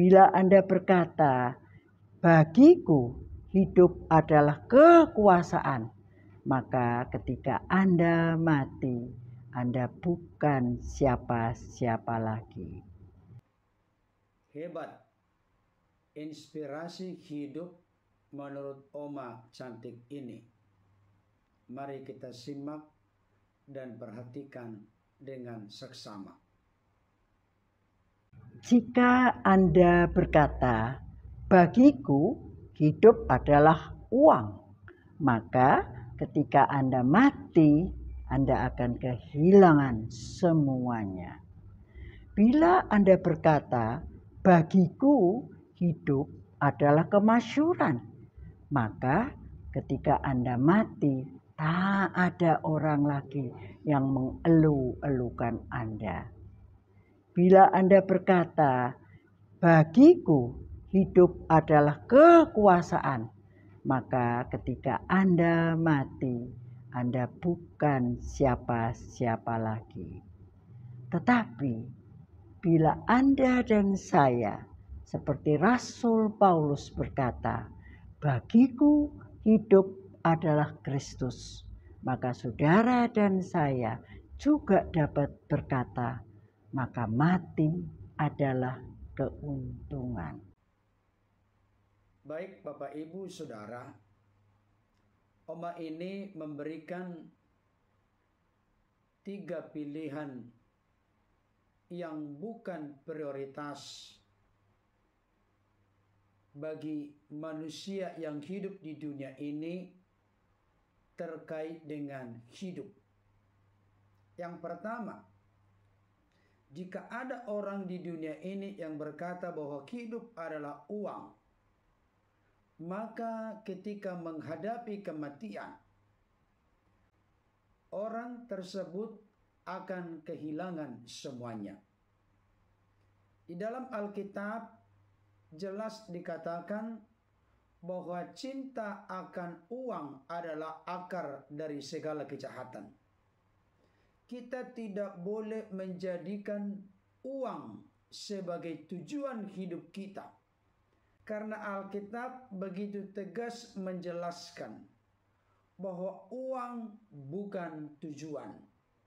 Bila Anda berkata, bagiku hidup adalah kekuasaan, maka ketika Anda mati, Anda bukan siapa-siapa lagi. Hebat. Inspirasi hidup menurut Oma cantik ini. Mari kita simak dan perhatikan dengan seksama. Jika Anda berkata, bagiku hidup adalah uang, maka ketika Anda mati, Anda akan kehilangan semuanya. Bila Anda berkata, bagiku hidup adalah kemasyhuran, maka ketika Anda mati, tak ada orang lagi yang mengeluh-elukan Anda. Bila Anda berkata, bagiku hidup adalah kekuasaan, maka ketika Anda mati, Anda bukan siapa-siapa lagi. Tetapi bila Anda dan saya, seperti Rasul Paulus berkata, bagiku hidup adalah Kristus, maka saudara dan saya juga dapat berkata, maka mati adalah keuntungan. Baik Bapak Ibu Saudara, Oma ini memberikan 3 pilihan yang bukan prioritas bagi manusia yang hidup di dunia ini terkait dengan hidup. Yang pertama, jika ada orang di dunia ini yang berkata bahwa hidup adalah uang, maka ketika menghadapi kematian, orang tersebut akan kehilangan semuanya. Di dalam Alkitab jelas dikatakan bahwa cinta akan uang adalah akar dari segala kejahatan. Kita tidak boleh menjadikan uang sebagai tujuan hidup kita. Karena Alkitab begitu tegas menjelaskan bahwa uang bukan tujuan,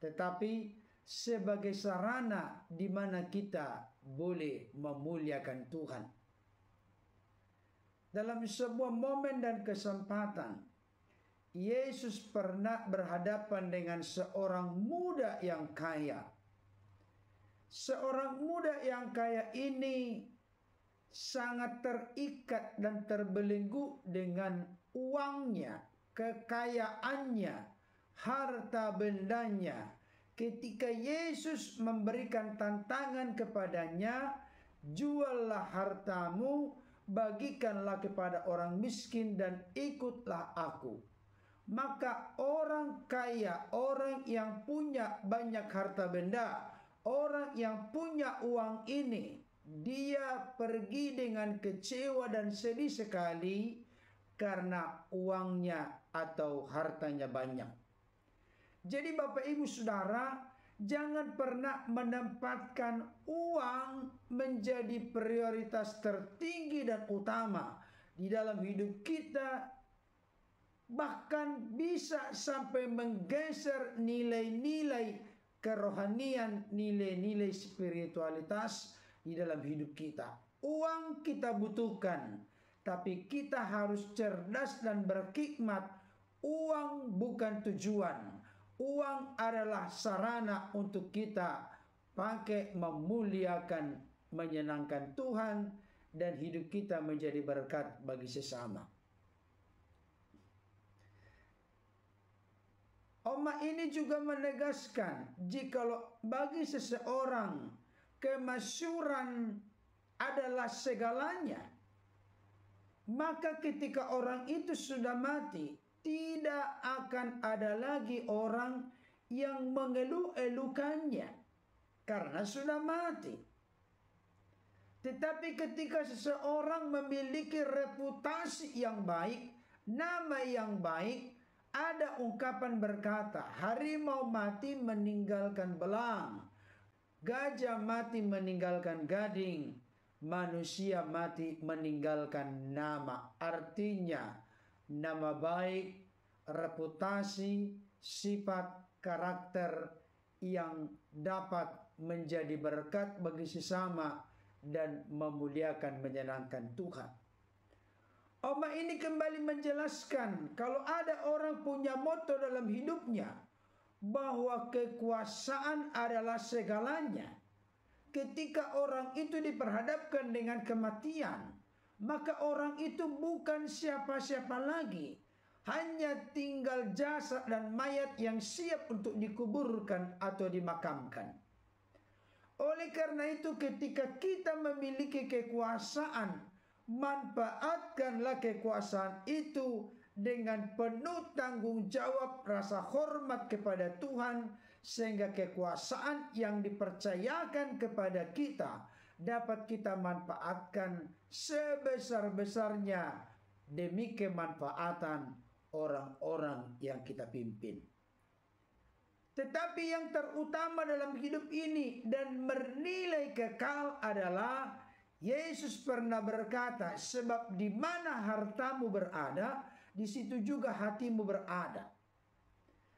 tetapi sebagai sarana di mana kita boleh memuliakan Tuhan. Dalam sebuah momen dan kesempatan, Yesus pernah berhadapan dengan seorang muda yang kaya. Seorang muda yang kaya ini sangat terikat dan terbelenggu dengan uangnya, kekayaannya, harta bendanya. Ketika Yesus memberikan tantangan kepadanya, juallah hartamu, bagikanlah kepada orang miskin dan ikutlah aku. Maka orang kaya, orang yang punya banyak harta benda, orang yang punya uang ini, dia pergi dengan kecewa dan sedih sekali karena uangnya atau hartanya banyak. Jadi Bapak Ibu Saudara, jangan pernah menempatkan uang menjadi prioritas tertinggi dan utama di dalam hidup kita. Bahkan bisa sampai menggeser nilai-nilai kerohanian, nilai-nilai spiritualitas di dalam hidup kita. Uang kita butuhkan, tapi kita harus cerdas dan berhikmat. Uang bukan tujuan. Uang adalah sarana untuk kita pakai memuliakan, menyenangkan Tuhan, dan hidup kita menjadi berkat bagi sesama. Oma ini juga menegaskan, jikalau bagi seseorang kemasyhuran adalah segalanya, maka ketika orang itu sudah mati, tidak akan ada lagi orang yang mengeluh-elukannya karena sudah mati. Tetapi ketika seseorang memiliki reputasi yang baik, nama yang baik, ada ungkapan berkata, harimau mati meninggalkan belang, gajah mati meninggalkan gading, manusia mati meninggalkan nama. Artinya nama baik, reputasi, sifat, karakter yang dapat menjadi berkat bagi sesama dan memuliakan, menyenangkan Tuhan. Oma ini kembali menjelaskan kalau ada orang punya moto dalam hidupnya bahwa kekuasaan adalah segalanya. Ketika orang itu diperhadapkan dengan kematian, maka orang itu bukan siapa-siapa lagi. Hanya tinggal jasad dan mayat yang siap untuk dikuburkan atau dimakamkan. Oleh karena itu ketika kita memiliki kekuasaan, manfaatkanlah kekuasaan itu dengan penuh tanggung jawab, rasa hormat kepada Tuhan, sehingga kekuasaan yang dipercayakan kepada kita dapat kita manfaatkan sebesar-besarnya demi kemanfaatan orang-orang yang kita pimpin. Tetapi yang terutama dalam hidup ini dan bernilai kekal adalah Yesus pernah berkata, sebab di mana hartamu berada, di situ juga hatimu berada.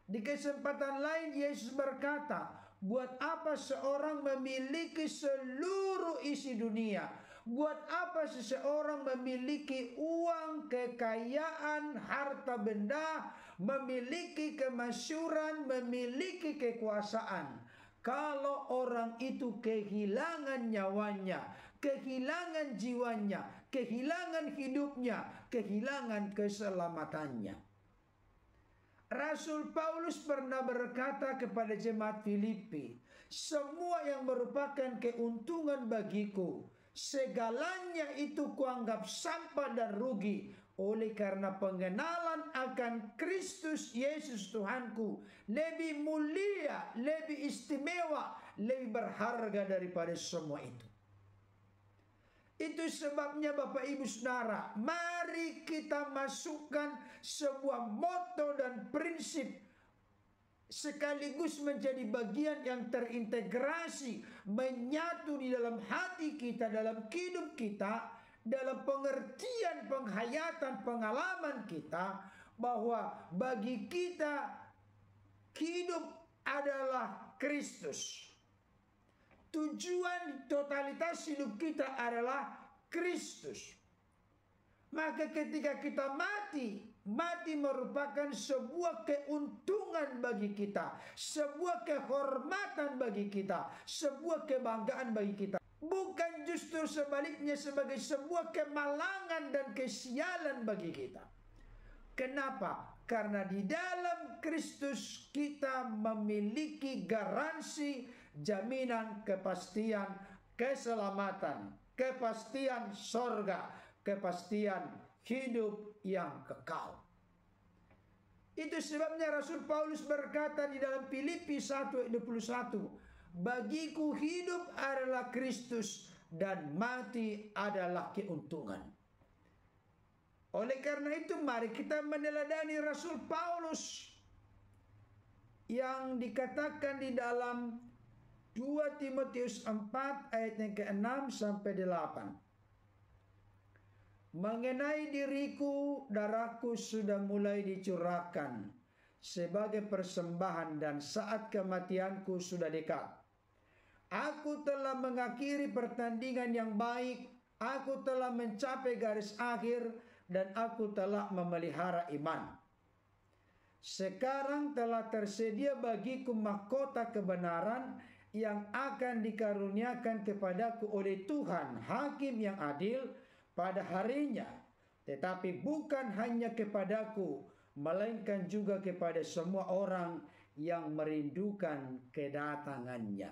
Di kesempatan lain Yesus berkata, buat apa seorang memiliki seluruh isi dunia? Buat apa seseorang memiliki uang, kekayaan, harta benda, memiliki kemasyhuran, memiliki kekuasaan, kalau orang itu kehilangan nyawanya, kehilangan jiwanya, kehilangan hidupnya, kehilangan keselamatannya? Rasul Paulus pernah berkata kepada jemaat Filipi, semua yang merupakan keuntungan bagiku, segalanya itu kuanggap sampah dan rugi oleh karena pengenalan akan Kristus Yesus Tuhanku lebih mulia, lebih istimewa, lebih berharga daripada semua itu. Itu sebabnya Bapak Ibu Saudara, mari kita masukkan sebuah moto dan prinsip sekaligus menjadi bagian yang terintegrasi, menyatu di dalam hati kita, dalam hidup kita, dalam pengertian, penghayatan, pengalaman kita, bahwa bagi kita hidup adalah Kristus. Tujuan totalitas hidup kita adalah Kristus. Maka ketika kita mati, mati merupakan sebuah keuntungan bagi kita, sebuah kehormatan bagi kita, sebuah kebanggaan bagi kita. Bukan justru sebaliknya sebagai sebuah kemalangan dan kesialan bagi kita. Kenapa? Karena di dalam Kristus kita memiliki garansi, jaminan, kepastian, keselamatan, kepastian sorga, kepastian hidup yang kekal. Itu sebabnya Rasul Paulus berkata di dalam Filipi 1:21, bagiku hidup adalah Kristus dan mati adalah keuntungan. Oleh karena itu mari kita meneladani Rasul Paulus yang dikatakan di dalam 2 Timotius 4 ayat yang ke-6 sampai 8. Mengenai diriku, darahku sudah mulai dicurahkan sebagai persembahan dan saat kematianku sudah dekat. Aku telah mengakhiri pertandingan yang baik, aku telah mencapai garis akhir, dan aku telah memelihara iman. Sekarang telah tersedia bagiku mahkota kebenaran yang akan dikaruniakan kepadaku oleh Tuhan, Hakim yang adil pada harinya. Tetapi bukan hanya kepadaku, melainkan juga kepada semua orang yang merindukan kedatangannya.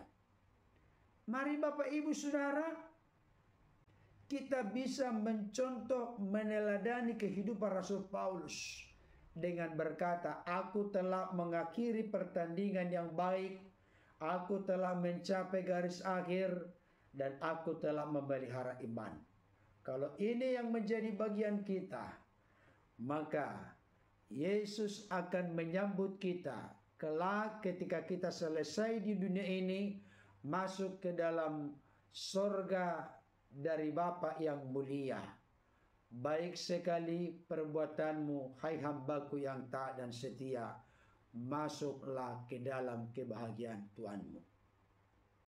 Mari Bapak Ibu Saudara, kita bisa mencontoh, meneladani kehidupan Rasul Paulus dengan berkata, aku telah mengakhiri pertandingan yang baik, aku telah mencapai garis akhir, dan aku telah memelihara iman. Kalau ini yang menjadi bagian kita, maka Yesus akan menyambut kita kelak ketika kita selesai di dunia ini, masuk ke dalam sorga dari Bapa yang mulia. Baik sekali perbuatanmu, hai hambaku yang taat dan setia. Masuklah ke dalam kebahagiaan Tuhanmu.